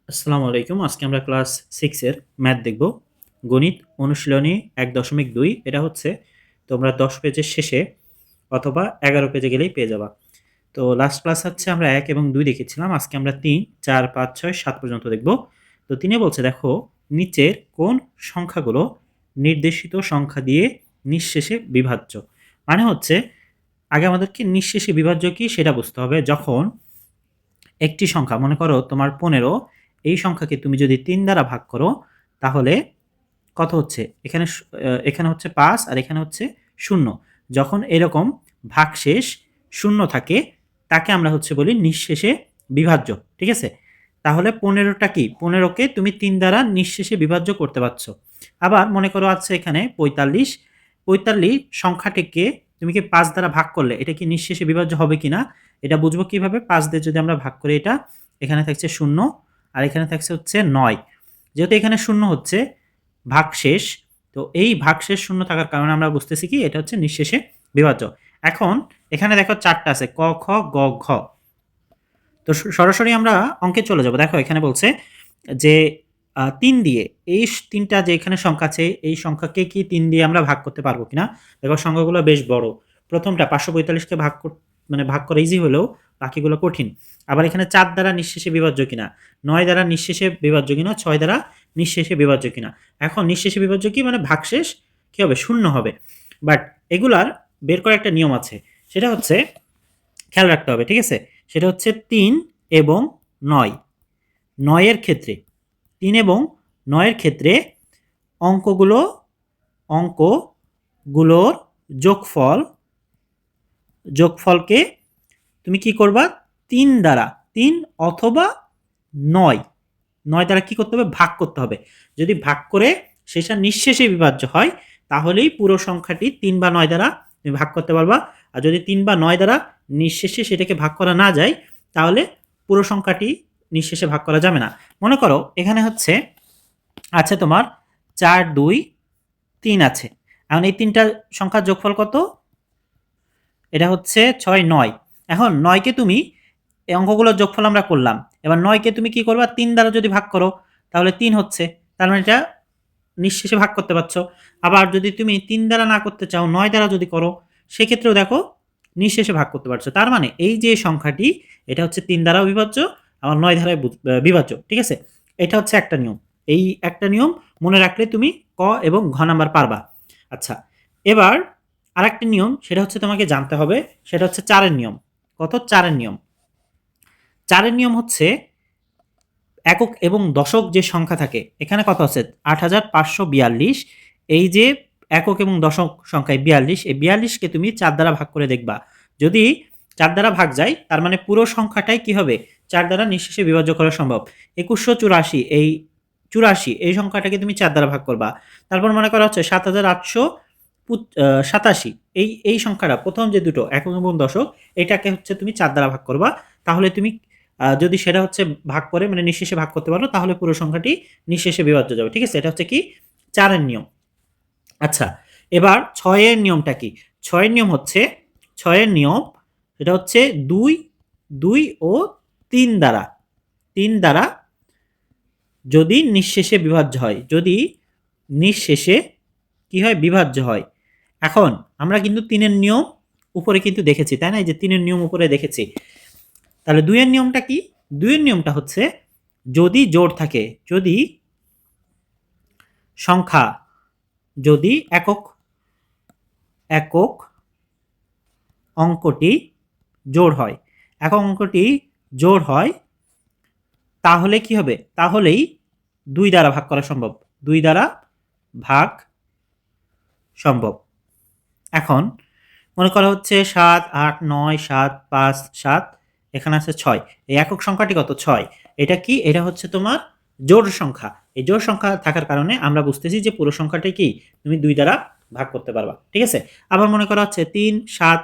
আসসালামু আলাইকুম। আজকে আমরা ক্লাস 6 এর ম্যাথ দেখব। গণিত অনুশীলনী ১.২ এটা হচ্ছে তোমরা ১০ পেজের শেষে অথবা ১১ পেজে গেলেই পেয়ে যাবা। তো লাস্ট ক্লাস হচ্ছে আমরা ১ এবং ২ দেখেছিলাম। আজকে আমরা ৩, ৪, ৫, ৬, ৭ পর্যন্ত দেখব। তো ৩ এ বলছে দেখো নিচের কোন সংখ্যাগুলো নির্দেশিত সংখ্যা দিয়ে নিঃশেষে বিভাজ্য। মানে হচ্ছে আগে আমাদেরকে নিঃশেষে বিভাজ্য কি সেটা বুঝতে হবে। যখন একটি সংখ্যা মনে করো তোমার ১৫, এই সংখ্যাকে তুমি যদি ৩ দ্বারা ভাগ করো তাহলে কত হচ্ছে? এখানে হচ্ছে ৫ আর এখানে হচ্ছে ০। যখন এরকম ভাগশেষ ০ থাকে তাকে আমরা হচ্ছে বলি নিঃশেষে বিভাজ্য। ঠিক আছে? তাহলে ১৫টা কি? ১৫কে তুমি ৩ দ্বারা নিঃশেষে বিভাজ্য করতে পারছো। আবার মনে করো আছে এখানে ৪৫। ৪৫ সংখ্যাটিকে তুমি কি ৫ দ্বারা ভাগ করলে এটা কি নিঃশেষে বিভাজ্য হবে কিনা এটা বুঝবো কিভাবে? ৫ দিয়ে যদি আমরা ভাগ করি এটা, এখানে থাকছে ০ আর এখানে থাকছে হচ্ছে ৯। যেহেতু এখানে ০ হচ্ছে ভাগশেষ, তো এই ভাগশেষ ০ থাকার কারণে আমরা বুঝতেছি কি এটা হচ্ছে নিঃশেষে বিভাজ্য। এখন এখানে দেখো ৪টা আছে ক, খ, গ, ঘ। তো সরাসরি আমরা অঙ্কে চলে যাব। দেখো এখানে বলছে যে ৩ দিয়ে এই ৩টা যে এখানে সংখ্যা আছে এই সংখ্যাকে কি ৩ দিয়ে আমরা ভাগ করতে পারবো কিনা? দেখো সংখ্যাগুলো বেশ বড়। প্রথমটা ৫৪৫কে ভাগ করা ইজি হলেও বাকিগুলো কঠিন। আবার এখানে ৪ দ্বারা নিঃশেষে বিভাজ্য কিনা, ৯ দ্বারা নিঃশেষে বিভাজ্য কিনা, ৬ দ্বারা নিঃশেষে বিভাজ্য কিনা। এখন নিঃশেষে বিভাজ্য কি মানে ভাগশেষ কি হবে? ০ হবে। বাট এগুলার বের করার একটা নিয়ম আছে। সেটা হচ্ছে খেয়াল রাখতে হবে। ঠিক আছে? সেটা হচ্ছে ৩ এবং ৯। ৯ এর ক্ষেত্রে ৩ এবং ৯ এর ক্ষেত্রে অঙ্কগুলোর যোগফলকে তুমি কি করবা? ৩ দ্বারা ৩ অথবা ৯ দ্বারা কি করতে হবে? ভাগ করতে হবে। যদি ভাগ করে সেটা নিঃশেষে বিভাজ্য হয় তাহলেই পুরো সংখ্যাটি ৩ বা ৯ দ্বারা তুমি ভাগ করতে পারবা। আর যদি ৩ বা ৯ দ্বারা নিঃশেষে সেটাকে ভাগ করা না যায় তাহলে পুরো সংখ্যাটি নিঃশেষে ভাগ করা যাবে না। মনে করো এখানে হচ্ছে আছে তোমার ৪, ২, ৩ আছে। এখন এই ৩টা সংখ্যার যোগফল কত? এটা হচ্ছে ৬, ৯। এখন ৯কে তুমি এই অঙ্কগুলোর যোগফল আমরা করলাম। এবার ৯কে তুমি কি করবা? ৩ দ্বারা যদি ভাগ করো তাহলে ৩ হচ্ছে। তার মানে এটা নিঃশেষে ভাগ করতে পারছো। আবার যদি তুমি ৩ দ্বারা না করতে চাও ৯ দ্বারা যদি করো সেক্ষেত্রেও দেখো নিঃশেষে ভাগ করতে পারছো। তার মানে এই যে সংখ্যাটি এটা হচ্ছে ৩ দ্বারাও বিভাজ্য আবার ৯ দ্বারাও বিভাজ্য। ঠিক আছে? এটা হচ্ছে একটা নিয়ম। এই একটা নিয়ম মনে রাখলে তুমি ক এবং ঘ নাম্বার পারবা। আচ্ছা, এবার আরেকটা নিয়ম সেটা হচ্ছে তোমাকে জানতে হবে। সেটা হচ্ছে ৪ এর নিয়ম। কত? ৪ এর নিয়ম। ৪ এর নিয়ম হচ্ছে একক এবং দশক যে সংখ্যা থাকে এখানে কত আছে? ৮৫৪২। এই যে একক এবং দশক সংখ্যায় ৪২, এই ৪২কে তুমি ৪ দ্বারা ভাগ করে দেখবা। যদি ৪ দ্বারা ভাগ যায় তার মানে পুরো সংখ্যাটাই কি হবে? ৪ দ্বারা নিঃশেষে বিভাজ্য করা সম্ভব। ২১৮৪ এই ৮৪ এই সংখ্যাটাকে তুমি ৪ দ্বারা ভাগ করবা। তারপর মনে করা হচ্ছে ৭৮৮৭ এই সংখ্যাটা প্রথম যে দুটো একক এবং দশক এটাকে হচ্ছে তুমি ৪ দ্বারা ভাগ করবা। তাহলে তুমি যদি সেটা হচ্ছে ভাগ করে মানে নিঃশেষে ভাগ করতে পারো তাহলে পুরো সংখ্যাটি নিঃশেষে বিভাজ্য যাবে। ঠিক আছে? এটা হচ্ছে কি ৪ এর নিয়ম। আচ্ছা, এবার ৬ এর নিয়মটা কি? ৬ এর নিয়ম হচ্ছে ৬ এর নিয়ম এটা হচ্ছে ২, ২ ও ৩ দ্বারা ৩ দ্বারা যদি নিঃশেষে বিভাজ্য হয়, যদি নিঃশেষে কি হয়? বিভাজ্য হয়। এখন আমরা কিন্তু ৩ এর নিয়ম উপরে কিন্তু দেখেছি, তাই না? এই যে ৩ এর নিয়ম উপরে দেখেছি। তাহলে ২ এর নিয়মটা কি? ২ এর নিয়মটা হচ্ছে যদি জোড় থাকে, যদি সংখ্যা যদি একক অঙ্কটি জোড় হয়, একক অঙ্কটি জোড় হয় তাহলে কি হবে? তাহলেই ২ দ্বারা ভাগ করা সম্ভব। ২ দ্বারা ভাগ সম্ভব। এখন মনে করা হচ্ছে ৭, ৮, ৯, ৭, ৫, ৭, এখানে আছে ৬। এই একক সংখ্যাটি কত? ৬। এটা কি? এটা হচ্ছে তোমার জোড় সংখ্যা। এই জোড় সংখ্যা থাকার কারণে আমরা বুঝতেছি যে পুরো সংখ্যাটি কি তুমি ২ দ্বারা ভাগ করতে পারবা। ঠিক আছে? আবার মনে করা হচ্ছে ৩, ৭,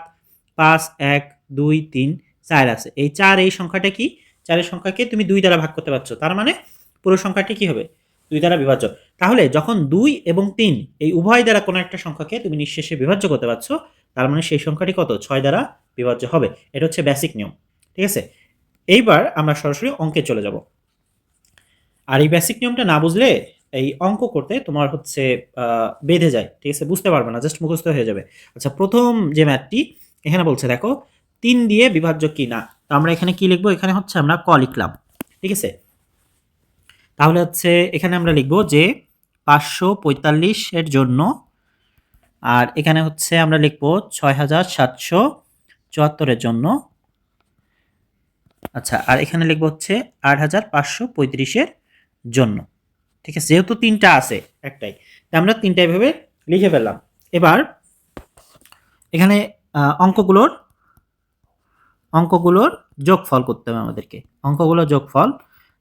৫, ১, ২, ৩, ৪ আছে। এই ৪ এই সংখ্যাটা কি? ৪ এর সংখ্যাকে তুমি ২ দ্বারা ভাগ করতে পারছো। তার মানে পুরো সংখ্যাটি কি হবে? ২ দ্বারা বিভাজ্য। তাহলে যখন ২ এবং ৩ এই উভয় দ্বারা কোনো একটা সংখ্যাকে তুমি নিঃশেষে বিভাজ্য করতে পারছো তার মানে সেই সংখ্যাটি কত? ৬ দ্বারা বিভাজ্য হবে। এটা হচ্ছে বেসিক নিয়ম। ঠিক আছে? এইবার আমরা সরাসরি অঙ্কে চলে যাব। আর এই বেসিক নিয়মটা না বুঝলে এই অঙ্ক করতে তোমার হচ্ছে বেঁধে যায়, ঠিক আছে, বুঝতে পারবে না, জাস্ট মুখস্থ হয়ে যাবে। আচ্ছা, প্রথম যে ম্যাথটি এখানে বলছে দেখো 3 দিয়ে বিভাজ্য কি না, তো আমরা এখানে কি লিখবো, এখানে হচ্ছে আমরা ক লিখলাম, ঠিক আছে। তাহলে হচ্ছে এখানে আমরা লিখবো যে 545 এর জন্য, আর এখানে হচ্ছে আমরা লিখবো 6774 এর জন্য, আচ্ছা, আর এখানে লিখবো হচ্ছে 8535 এর জন্য, ঠিক আছে। যেহেতু 3টা আছে একটাই, তাই আমরা 3টা এভাবে লিখে ফেললাম। এবার এখানে অঙ্কগুলোর যোগফল করতে হবে আমাদেরকে, অঙ্কগুলোর যোগফল।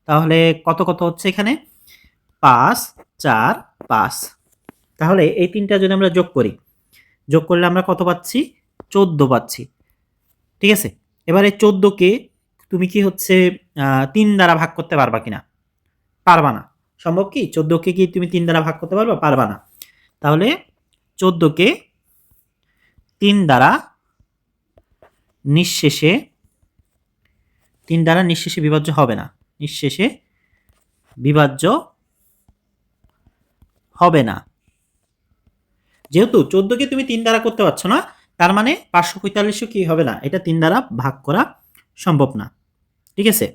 তাহলে কত কত হচ্ছে এখানে 5 4 5, তাহলে এই 3টা যদি আমরা যোগ করি, যোগ করলে আমরা কত পাচ্ছি, 14 পাচ্ছি, ঠিক আছে। এবার এই 14কে তুমি কি হচ্ছে 3 দ্বারা ভাগ করতে পারবা কিনা, পারবা না। সম্ভব কি 14কে কি তুমি 3 দ্বারা ভাগ করতে পারবা, পারবা না। তাহলে 14কে 3 দ্বারা নিঃশেষে বিভাজ্য হবে না, নিঃশেষে বিভাজ্য হবে না। যেহেতু 14কে তুমি 3 দ্বারা করতে পারছো না, তার মানে 545 কি হবে না, এটা 3 দ্বারা ভাগ করা সম্ভব না, ঠিক আছে,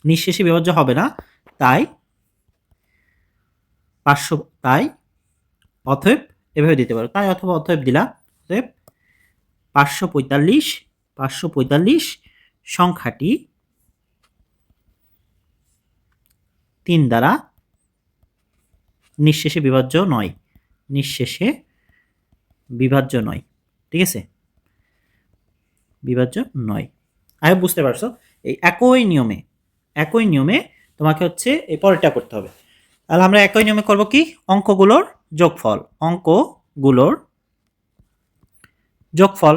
নিঃশেষে বিভাজ্য হবে না। তাই অতএব এভাবে দিতে পারো, তাই অথবা অতএব দিলা, অতএব 545 সংখ্যাটি 3 দ্বারা নিঃশেষে বিভাজ্য নয়, নিঃশেষে বিভাজ্য নয়, ঠিক আছে, বিভাজ্য নয়। আই হোপ বুঝতে পারছো। এই একই নিয়মে তোমাকে হচ্ছে এই পরেরটা করতে হবে। তাহলে আমরা একই নিয়মে করব কি, অঙ্কগুলোর যোগফল,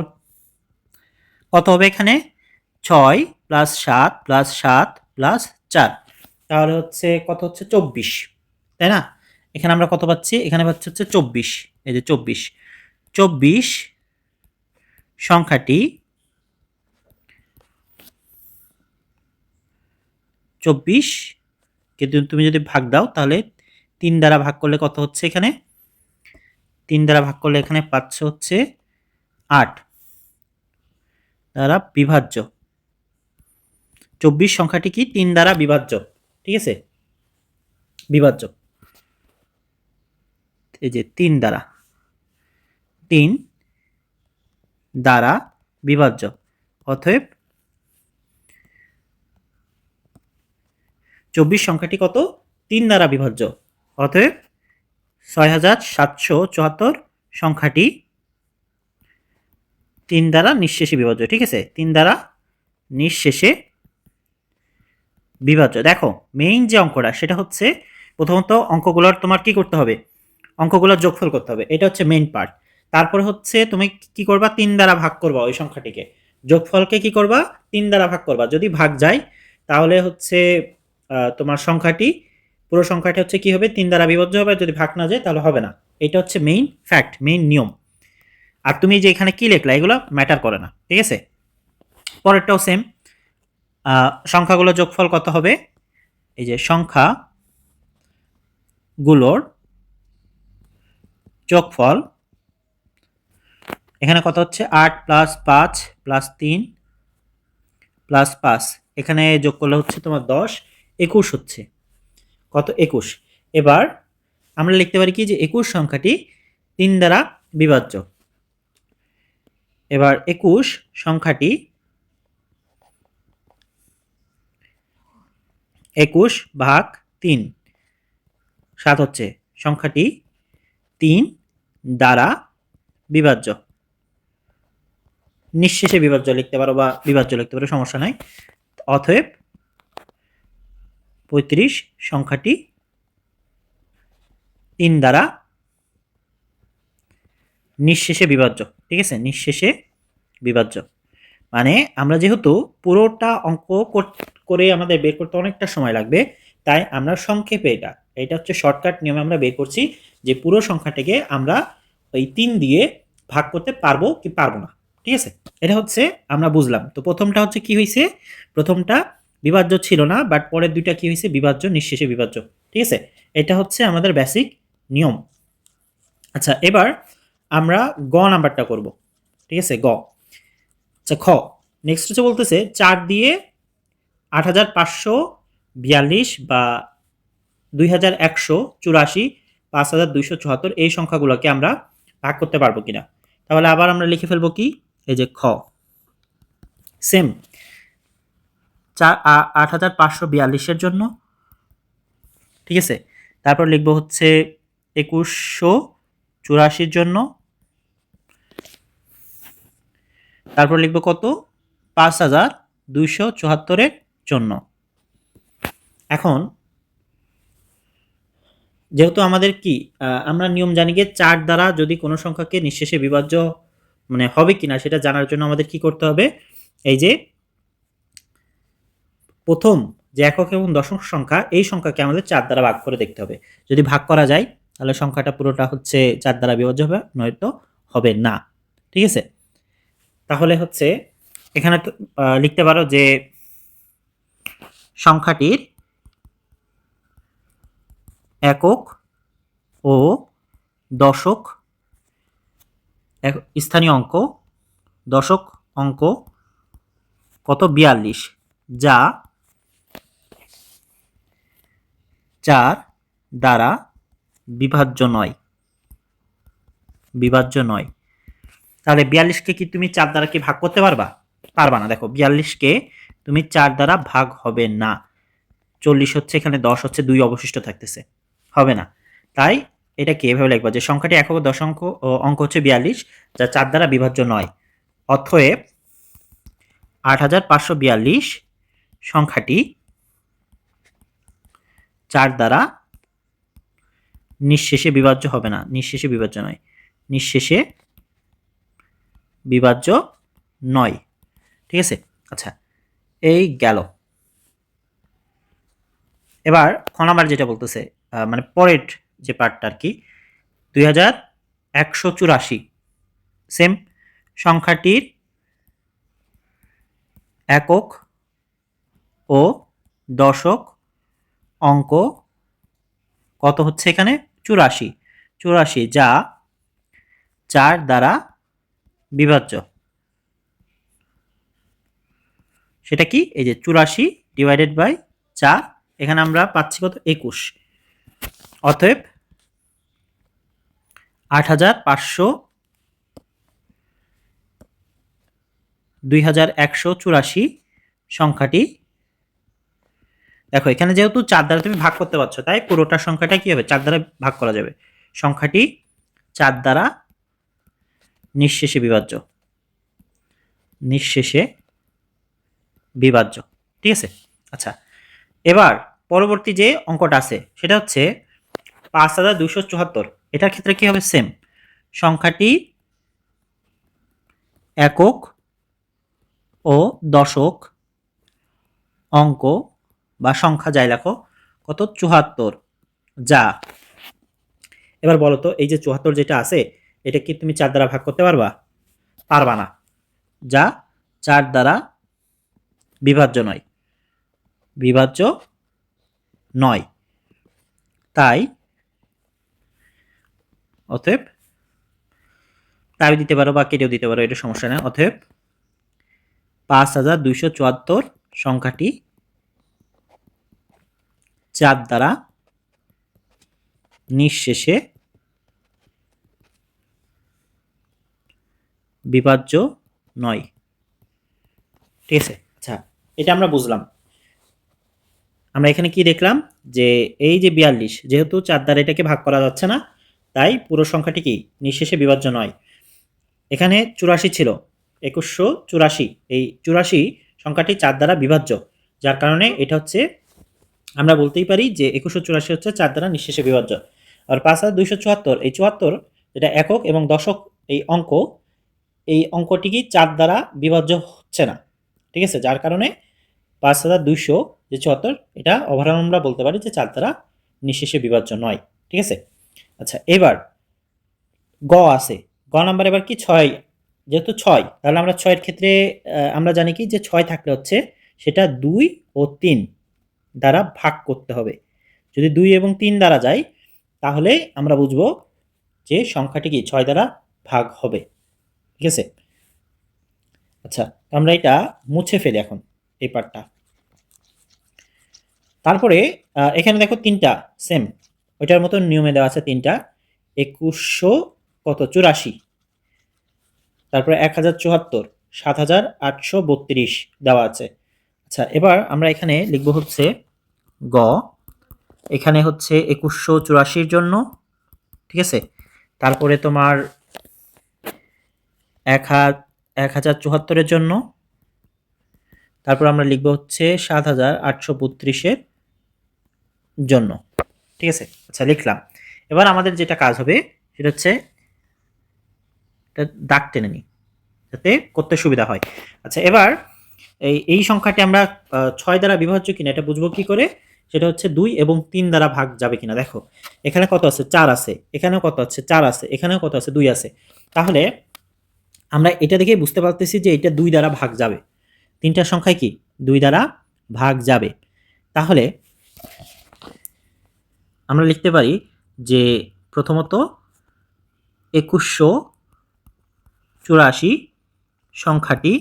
কত হবে এখানে 6 + 7 + 7 + 4, তাহলে হচ্ছে কত হচ্ছে 24, তাই না। এখানে আমরা কত পাচ্ছি, এখানে পাচ্ছি হচ্ছে 24, এই যে 24 সংখ্যাটি 24 কিন্তু তুমি যদি ভাগ দাও তাহলে 3 দ্বারা ভাগ করলে কত হচ্ছে, এখানে 3 দ্বারা ভাগ করলে এখানে পাচ্ছে হচ্ছে 8 দ্বারা বিভাজ্য। 24 সংখ্যাটি কি 3 দ্বারা বিভাজ্য, ঠিক আছে, বিভাজ্য, এই যে 3 দ্বারা বিভাজ্য। অতএব 24 সংখ্যাটি কত, 3 দ্বারা বিভাজ্য। অতএব 6774 সংখ্যাটি 3 দ্বারা নিঃশেষে বিভাজ্য, ঠিক আছে, 3 দ্বারা নিঃশেষে বিভাজ্য। দেখো মেইন যে অঙ্কটা সেটা হচ্ছে প্রথমত অঙ্কগুলোর তোমার কি করতে হবে, অঙ্কগুলোর যোগফল করতে হবে, এটা হচ্ছে মেইন পার্ট। তারপরে হচ্ছে তুমি কি করবা, 3 দ্বারা ভাগ করবা ওই সংখ্যাটিকে, যোগফলকে কি করবা 3 দ্বারা ভাগ করবা, যদি ভাগ যায় তাহলে হচ্ছে তোমার পুরো সংখ্যাটি হচ্ছে কি হবে, 3 দ্বারা বিভাজ্য হবে, যদি ভাগ না যায় তাহলে হবে না। এটা হচ্ছে মেইন ফ্যাক্ট, মেইন নিয়ম। আর তুমি যে এখানে কি লিখলা এগুলো ম্যাটার করে না, ঠিক আছে। পরেরটাও সেম, সংখ্যাগুলোর যোগফল কত হবে, এই যে সংখ্যাগুলোর যোগফল এখানে কত হচ্ছে 8 + 5 + 3 + 5, এখানে যোগ করলে হচ্ছে তোমার 10, 21 হচ্ছে, কত 21। এবার আমরা লিখতে পারি কি যে 21 সংখ্যাটি 3 দ্বারা বিভাজ্য। এবার 21 সংখ্যাটি 21 ভাগ 3, 7 হচ্ছে, সংখ্যাটি 3 দ্বারা বিভাজ্য, নিঃশেষে বিভাজ্য লিখতে পারো বা বিভাজ্য লিখতে পারো, সমস্যা নাই। অতএব 35 সংখ্যাটি 3 দ্বারা নিঃশেষে বিভাজ্য, ঠিক আছে, নিঃশেষে বিভাজ্য। মানে আমরা যেহেতু পুরোটা অঙ্ক করে আমাদের বের করতে অনেকটা সময় লাগবে, তাই আমরা সংক্ষেপে এটা হচ্ছে শর্টকাট নিয়মে আমরা বের করছি যে পুরো সংখ্যাটিকে আমরা ওই 3 দিয়ে ভাগ করতে পারবো কি পারবো না, ঠিক আছে। এটা হচ্ছে আমরা বুঝলাম। তো প্রথমটা হচ্ছে কি হয়েছে, প্রথমটা বিভাজ্য ছিল না, বাট পরের দুইটা কি হয়েছে, বিভাজ্য, নিঃশেষে বিভাজ্য। ঠিক আছে, এটা হচ্ছে আমাদের বেসিক নিয়ম। আচ্ছা, এবার আমরা গ নাম্বারটা করব। ঠিক আছে, গ। আচ্ছা, খ। নেক্সট হচ্ছে বলতেছে 4 দিয়ে 8542 বা 2184, 5274 এই সংখ্যাগুলোকে আমরা ভাগ করতে পারবো কিনা। তাহলে আবার আমরা লিখে ফেলবো কি, এই যে খ, সেম 8542 এর জন্য। ঠিক আছে, তারপর লিখবো হচ্ছে 2184 জন্য, তারপর লিখবো কত, 5274 জন্য। এখন যেহেতু আমাদের কি আমরা নিয়ম জানি যে 4 দ্বারা যদি কোনো সংখ্যাকে নিঃশেষে বিভাজ্য মানে হবে কিনা সেটা জানার জন্য আমাদের কি করতে হবে, এই যে প্রথম যে একক এবং দশক সংখ্যা, এই সংখ্যাকে আমাদের 4 দ্বারা ভাগ করে দেখতে হবে। যদি ভাগ করা যায় তাহলে সংখ্যাটা পুরোটা হচ্ছে 4 দ্বারা বিভাজ্য হবে, নয়তো হবে না। ঠিক আছে, তাহলে হচ্ছে এখানে লিখতে পারো যে সংখ্যাটির একক ও দশক স্থানীয় অঙ্ক, দশক অঙ্ক কত, 42, যা 4 দ্বারা বিভাজ্য নয়। বিভাজ্য নয়, তাহলে 42কে কি তুমি 4 দ্বারা কি ভাগ করতে পারবা? পারবা না। দেখো 42কে তুমি 4 দ্বারা ভাগ হবে না। 40 হচ্ছে, এখানে 10 হচ্ছে, 2 অবশিষ্ট থাকতেছে, হবে না। তাই এটাকে এভাবে লিখবা যে সংখ্যাটি একক ও দশাংশ অঙ্ক হচ্ছে 42, যা 4 দ্বারা বিভাজ্য নয়। অতএব 8542 সংখ্যাটি 4 দ্বারা নিঃশেষে বিভাজ্য হবে না। নিঃশেষে বিভাজ্য নয়, নিঃশেষে বিভাজ্য নয়। ঠিক আছে, আচ্ছা, এই গেল। এবার খ নাম্বার যেটা বলতেছে মানে পরের যে পার্টটা আর কি, 2184, সেম সংখ্যাটির একক ও দশক অঙ্ক কত হচ্ছে এখানে, 84, 84 যা 4 দ্বারা বিভাজ্য। সেটা কি, এই যে 84 ডিভাইডেড বাই 4, এখানে আমরা পাচ্ছি কত, 21। অতএব 2184 সংখ্যাটি, দেখো এখানে যেহেতু 4 দ্বারা তুমি ভাগ করতে পারছো, তাই পুরোটা সংখ্যাটা কি হবে, 4 দ্বারা ভাগ করা যাবে। সংখ্যাটি 4 দ্বারা নিঃশেষে বিভাজ্য। নিঃশেষে বিভাজ্য। ঠিক আছে, আচ্ছা, এবার পরবর্তী যে অঙ্কটা আছে সেটা হচ্ছে 5274। এটার ক্ষেত্রে কি হবে, সেম সংখ্যাটি একক ও দশক অঙ্ক বা সংখ্যা যাই লেখো কত, 74, যা, এবার বলো তো এই যে 74 যেটা আছে এটা কি তুমি 4 দ্বারা ভাগ করতে পারবা? পারবা না, যা 4 দ্বারা বিভাজ্য নয়। বিভাজ্য নয়, তাই অতএব তাই দিতে পারো বা কেটেও দিতে পারো, এটা সমস্যা নেই। অতএব 5274 সংখ্যাটি 4 দ্বারা নিঃশেষে বিভাজ্য নয়। ঠিক আছে, আচ্ছা, এটা আমরা বুঝলাম। আমরা এখানে কি দেখলাম যে এই যে 42, যেহেতু 4 দ্বারা এটাকে ভাগ করা যাচ্ছে না, তাই পুরো সংখ্যাটি কি নিঃশেষে বিভাজ্য নয়। এখানে 84 ছিল, 2184, এই 84 সংখ্যাটি 4 দ্বারা বিভাজ্য, যার কারণে এটা হচ্ছে আমরা বলতেই পারি যে 2184 হচ্ছে 4 দ্বারা নিঃশেষে বিভাজ্য। আর 5274, এই 74 যেটা একক এবং দশক এই অঙ্ক, এই অঙ্কটি কি 4 দ্বারা বিভাজ্য হচ্ছে না। ঠিক আছে, যার কারণে 5274 এটা ওভারঅল আমরা বলতে পারি যে 4 দ্বারা নিঃশেষে বিভাজ্য নয়। ঠিক আছে, আচ্ছা, এবার গ আছে, গ নাম্বার এবার কি 6, যেহেতু 6, তাহলে আমরা 6 এর ক্ষেত্রে আমরা জানি কি যে 6 থাকলে হচ্ছে সেটা 2 ও 3 দ্বারা ভাগ করতে হবে। যদি 2 এবং 3 দ্বারা যায় তাহলে আমরা বুঝবো যে সংখ্যাটি কি 6 দ্বারা ভাগ হবে। ঠিক আছে? আচ্ছা, আমরা এটা মুছে ফেলি এখন এই পার্টটা। তারপরে এখানে দেখো 3টা সেম ওইটার মতো নিয়মে দেওয়া আছে 3টা 2100 কত 84, তারপরে 1074, 7832 দেওয়া আছে। আচ্ছা, এবার আমরা এখানে লিখব হচ্ছে গ, এখানে হচ্ছে 2184 জন্য, ঠিক আছে। তারপরে তোমার 1074 জন্য, তারপর আমরা লিখব হচ্ছে 7832 জন্য, ঠিক আছে। আচ্ছা, লিখলাম। এবার আমাদের যেটা কাজ হবে সেটা হচ্ছে এটা দাগ টেনে নিই যাতে করতে সুবিধা হয়। আচ্ছা, এবার এই সংখ্যাটি আমরা 6 দ্বারা বিভাজ্য কিনা এটা বুঝবো কি করে, সেটা হচ্ছে 2 এবং 3 দ্বারা ভাগ যাবে কিনা। দেখো এখানে কত আছে 4 আছে, এখানেও কত আছে 4 আছে, এখানেও কত আছে 2 আছে। তাহলে আমরা এটা দেখে বুঝতে পারতেছি যে এটা 2 দ্বারা ভাগ যাবে। 3টার সংখ্যায় কি 2 দ্বারা ভাগ যাবে। তাহলে আমরা লিখতে পারি যে প্রথমত 2184 সংখ্যাটি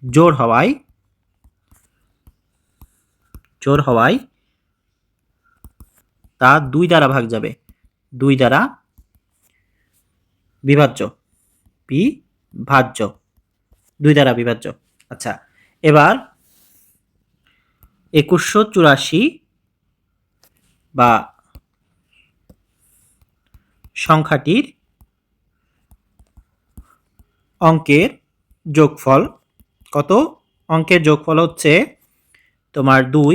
জোড় হওয়ায় তা 2 দ্বারা ভাগ যাবে, 2 দ্বারা বিভাজ্য, 2 দ্বারা বিভাজ্য। আচ্ছা, এবার 2184 বা সংখ্যাটির অঙ্কের যোগফল কত? অঙ্কের যোগফল হচ্ছে তোমার 2 +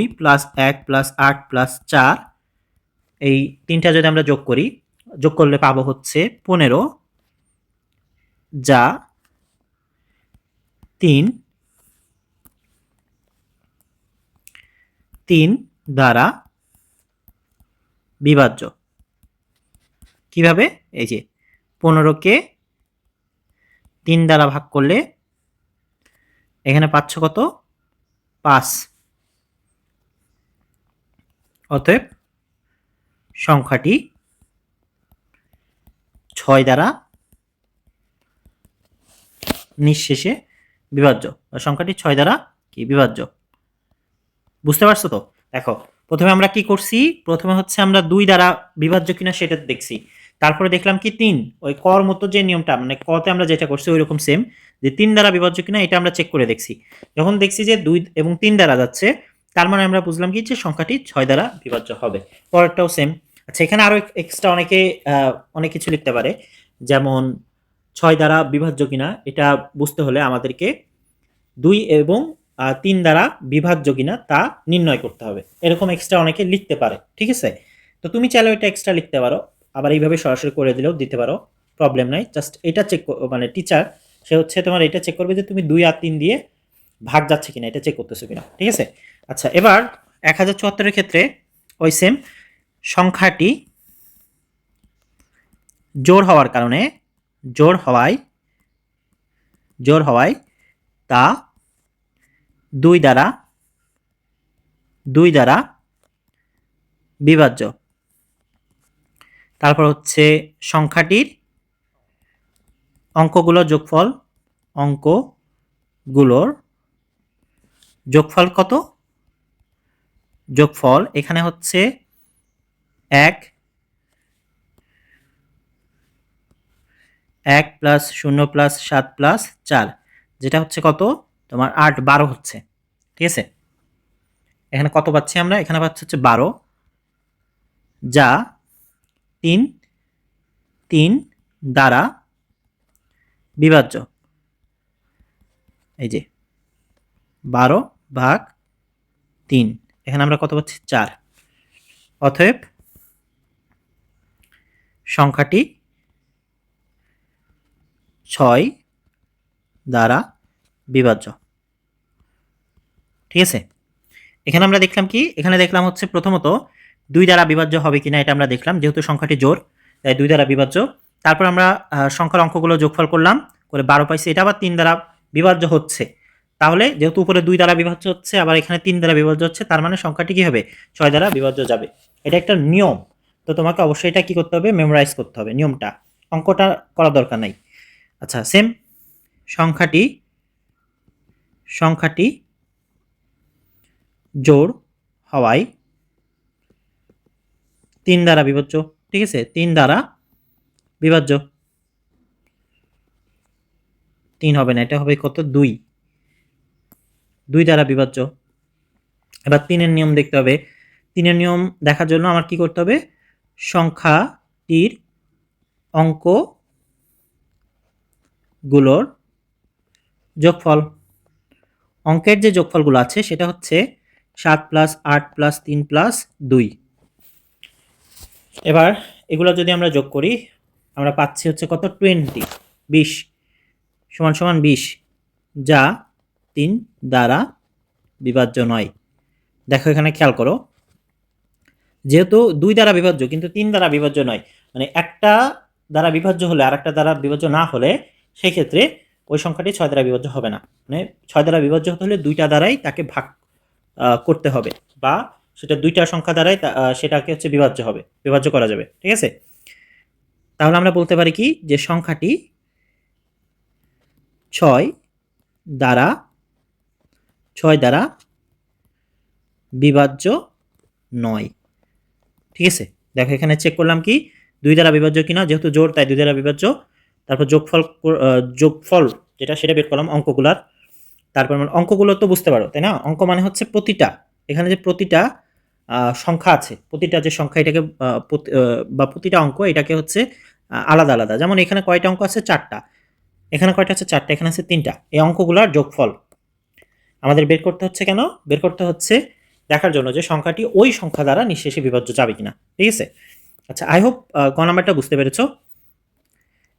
1 + 8 + 4, এই 3টা যদি আমরা যোগ করলে পাবো হচ্ছে 15, যা 3 দ্বারা বিভাজ্য। কিভাবে? এই যে 15কে 3 দ্বারা ভাগ করলে এখানে পাচ্ছ কত? 5। অতএব সংখ্যাটি 6 দ্বারা নিঃশেষে বিভাজ্য, সংখ্যাটি 6 দ্বারা কি বিভাজ্য। বুঝতে পারছো তো? দেখো প্রথমে আমরা কি করছি, প্রথমে হচ্ছে আমরা 2 দ্বারা বিভাজ্য কিনা সেটা দেখছি, তারপরে দেখলাম কি 3, ওই কর মতো যে নিয়মটা মানে কতে আমরা যেটা করছি ওই রকম সেম, যে 3 দ্বারা বিভাজ্য কিনা এটা আমরা চেক করে দেখছি। যখন দেখছি যে 2 এবং 3 দ্বারা যাচ্ছে তার মানে আমরা বুঝলাম কি যে সংখ্যাটি 6 দ্বারা বিভাজ্য হবে। পরেরটাও সেম। আচ্ছা, এখানে আরো এক্সট্রা অনেক কিছু লিখতে পারে, যেমন 6 দ্বারা বিভাজ্য কিনা এটা বুঝতে হলে আমাদেরকে 2 এবং 3 দ্বারা বিভাজ্য কিনা তা নির্ণয় করতে হবে। এরকম এক্সট্রা অনেকে লিখতে পারে, ঠিক আছে। তো তুমি চাইলে এটা এক্সট্রা লিখতে পারো, আবার এইভাবে সরাসরি করে দিলেও দিতে পারো, প্রবলেম নাই। জাস্ট এটা চেক মানে টিচার সে হচ্ছে তোমার এটা চেক করবে যে তুমি 2 আর 3 দিয়ে ভাগ যাচ্ছে কিনা এটা চেক করতেছো কিনা, ঠিক আছে। আচ্ছা, এবার 1074 এর ক্ষেত্রে ওই সেম, সংখ্যাটি জোড় হওয়ায় তা 2 দ্বারা বিভাজ্য। তারপর হচ্ছে সংখ্যাটির অঙ্কগুলোর যোগফল কত? যোগফল এখানে হচ্ছে 1 + 0 + 7 + 4, যেটা হচ্ছে কত তোমার 8 12 হচ্ছে, ঠিক আছে। এখানে কত পাচ্ছি আমরা? এখানে পাচ্ছি হচ্ছে 12, যা 3 দ্বারা বিভাজ্য। এই যে 12/3, এখানে আমরা কত পাচ্ছি? 4। অতএব সংখ্যাটি 6 দ্বারা বিভাজ্য, ঠিক আছে। এখানে আমরা দেখলাম কি, এখানে দেখলাম হচ্ছে প্রথমত 2 দ্বারা বিভাজ্য হবে কিনা এটা আমরা দেখলাম, যেহেতু সংখ্যাটি জোড় তাই 2 দ্বারা বিভাজ্য। তারপর আমরা সংখ্যার অঙ্কগুলো যোগফল করলাম, করে 12 পাইছি, এটা আবার 3 দ্বারা বিভাজ্য হচ্ছে, তাহলে যেহেতু উপরে 2 দ্বারা বিভাজ্য হচ্ছে, আবার এখানে 3 দ্বারা বিভাজ্য হচ্ছে, তার মানে সংখ্যাটি কি হবে? 6 দ্বারা বিভাজ্য যাবে। এটা একটা নিয়ম। তো তোমাকে অবশ্যই এটা কি করতে হবে? মেমোরাইজ করতে হবে নিয়মটা। অঙ্কটা করার দরকার নাই। আচ্ছা, সেম সংখ্যাটি জোড় হওয়ায় 3 দ্বারা বিভাজ্য। ঠিক আছে, 3 দ্বারা বিভাজ্য। 3 হবে না, এটা হবে কত? 2 দ্বারা বিভাজ্য। এবার 3-এর নিয়ম দেখতে হবে। 3-এর নিয়ম দেখার জন্য আমার কি করতে হবে? সংখ্যাটির অঙ্কগুলোর যোগফল। অঙ্কের যে যোগফলগুলো আছে সেটা হচ্ছে 7 + 8 + 3 + 2। এবার এগুলো যদি আমরা যোগ করি, আমরা পাচ্ছি হচ্ছে কত? 20 সমান সমান 20, যা 3 দ্বারা বিভাজ্য নয়। দেখো এখানে খেয়াল করো, যেহেতু 2 দ্বারা বিভাজ্য কিন্তু 3 দ্বারা বিভাজ্য নয়, মানে একটা দ্বারা বিভাজ্য হলে আর একটা দ্বারা বিভাজ্য না হলে সেই ক্ষেত্রে ওই সংখ্যাটি 6 দ্বারা বিভাজ্য হবে না। মানে 6 দ্বারা বিভাজ্য হতে হলে 2টা দ্বারাই তাকে ভাগ করতে হবে, বা সেটা 2টা সংখ্যা দ্বারাই সেটাকে হচ্ছে বিভাজ্য করা যাবে। ঠিক আছে, তাহলে আমরা বলতে পারি কি, যে সংখ্যাটি 6 দ্বারা বিভাজ্য নয়। ঠিক আছে, দেখো এখানে চেক করলাম কি 2 দ্বারা বিভাজ্য কিনা, যেহেতু জোড় তাই 2 দ্বারা বিভাজ্য। তারপর যোগফল যেটা সেটা বের করলাম অঙ্কগুলার। তারপর অঙ্কগুলো তো বুঝতে পারো তাই না? অঙ্ক মানে হচ্ছে প্রতিটা, এখানে যে প্রতিটা সংখ্যা আছে, প্রতিটা যে সংখ্যা এটাকে বা প্রতিটা অঙ্ক এটাকে হচ্ছে আলাদা আলাদা। যেমন এখানে কয়টা অঙ্ক আছে? 4টা। এখানে কয়টা আছে? 4টা। এখানে আছে 3টা। এই অঙ্কগুলোর যোগফল আমাদের বের করতে হচ্ছে। কেন বের করতে হচ্ছে? দেখার জন্য যে সংখ্যাটি ওই সংখ্যা দ্বারা নিঃশেষে বিভাজ্য যাবে কিনা। ঠিক আছে, আচ্ছা, আই হোপ গ নাম্বারটা বুঝতে পেরেছো।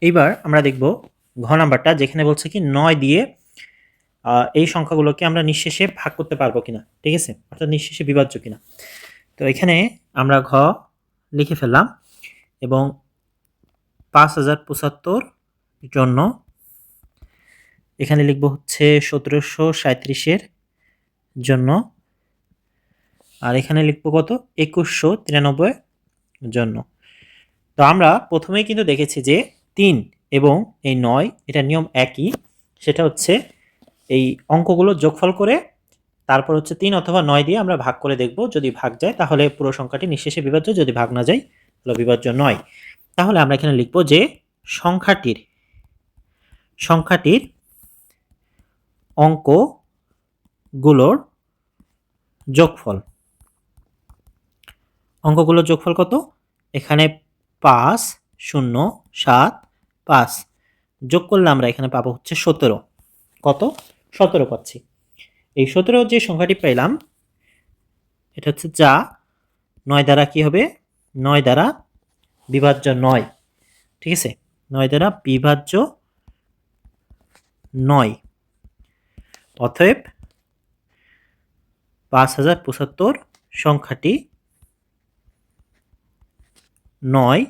এইবার আমরা দেখব ঘ নাম্বারটা, যেখানে বলছে কি 9 দিয়ে এই সংখ্যাগুলোকে আমরা নিঃশেষে ভাগ করতে পারবো কিনা। ঠিক আছে, অর্থাৎ নিঃশেষে বিভাজ্য কিনা। তো এখানে আমরা ঘ লিখে ফেললাম, এবং 5075 জন্য এখানে লিখব হচ্ছে 1737-এর জন্য, আর এখানে লিখব কত? 2193 জন্য। তো আমরা প্রথমেই কিন্তু দেখেছি যে 3 এবং এই 9 এটা নিয়ম একই। সেটা হচ্ছে এই অঙ্কগুলো যোগফল করে তারপর হচ্ছে 3 অথবা 9 দিয়ে আমরা ভাগ করে দেখব, যদি ভাগ যায় তাহলে পুরো সংখ্যাটি নিঃশেষে বিভাজ্য, যদি ভাগ না যায় তাহলে বিভাজ্য নয়। তাহলে আমরা এখানে লিখব যে সংখ্যাটির অঙ্কগুলোর যোগফল কত? এখানে 5 0 7 5 যোগ করলে আমরা এখানে পাবো হচ্ছে 17। কত? 17 পাচ্ছি। এই 17 যে সংখ্যাটি পেলাম এটা হচ্ছে যা 9 দ্বারা কি হবে? 9 দ্বারা বিভাজ্য নয়। ঠিক আছে, 9 দ্বারা বিভাজ্য নয়। অতএব 5075 সংখ্যাটি 9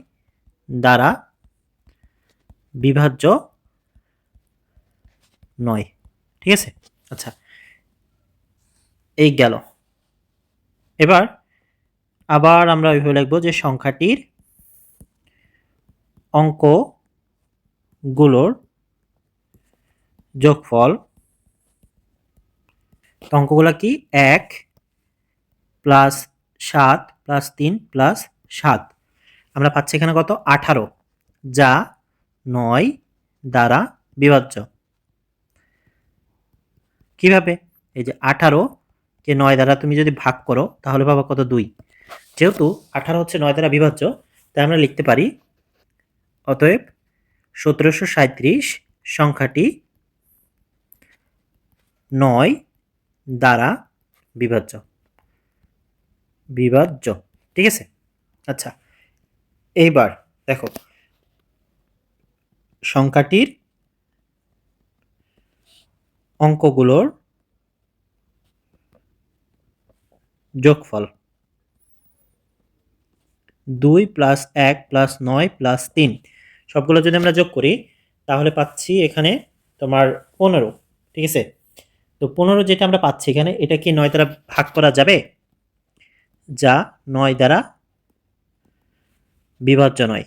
দ্বারা বিভাজ্য নয়। ঠিক আছে, আচ্ছা, এই গেল। এবার আবার আমরা ওইভাবে লিখব যে সংখ্যাটির অঙ্কগুলোর যোগফল। অঙ্কগুলো কি? 1 + 7 + 3 + 7। আমরা পাচ্ছি এখানে কত? 18, যা 9 দ্বারা বিভাজ্য। কিভাবে? এই যে 18-কে 9 দ্বারা তুমি যদি ভাগ করো তাহলে পাবা কত? 2। যেহেতু 18 হচ্ছে 9 দ্বারা বিভাজ্য, তাই আমরা লিখতে পারি অতএব 1737 সংখ্যাটি 9 দ্বারা বিভাজ্য। ঠিক আছে, আচ্ছা, এইবার দেখো সংখ্যাটির অঙ্কগুলোর যোগফল 2 + 1 + 9 + 3 সবগুলো যদি আমরা যোগ করি তাহলে পাচ্ছি এখানে তোমার 15। ঠিক আছে, তো 15 যেটা আমরা পাচ্ছি এখানে, এটা কি 9 দ্বারা ভাগ করা যাবে? যা 9 দ্বারা বিভাজ্য নয়,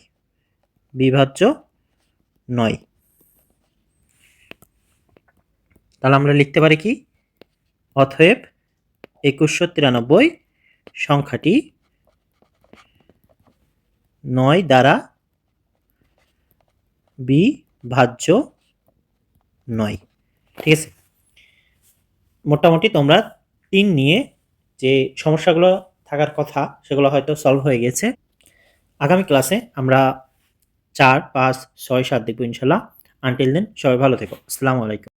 বিভাজ্য নয়। তাহলে আমরা লিখতে পারি কি, অতএব 2193 সংখ্যাটি 9 দ্বারা বিভাজ্য নয়। ঠিক আছে, মোটামুটি তোমরা 3 নিয়ে যে সমস্যাগুলো থাকার কথা সেগুলো হয়তো সলভ হয়ে গেছে। আগামী ক্লাসে আমরা 4, 5, 6, 7 দেখবো ইনশাল্লাহ। আনটিল দেন সবাই ভালো থেকো। আসসালামু আলাইকুম।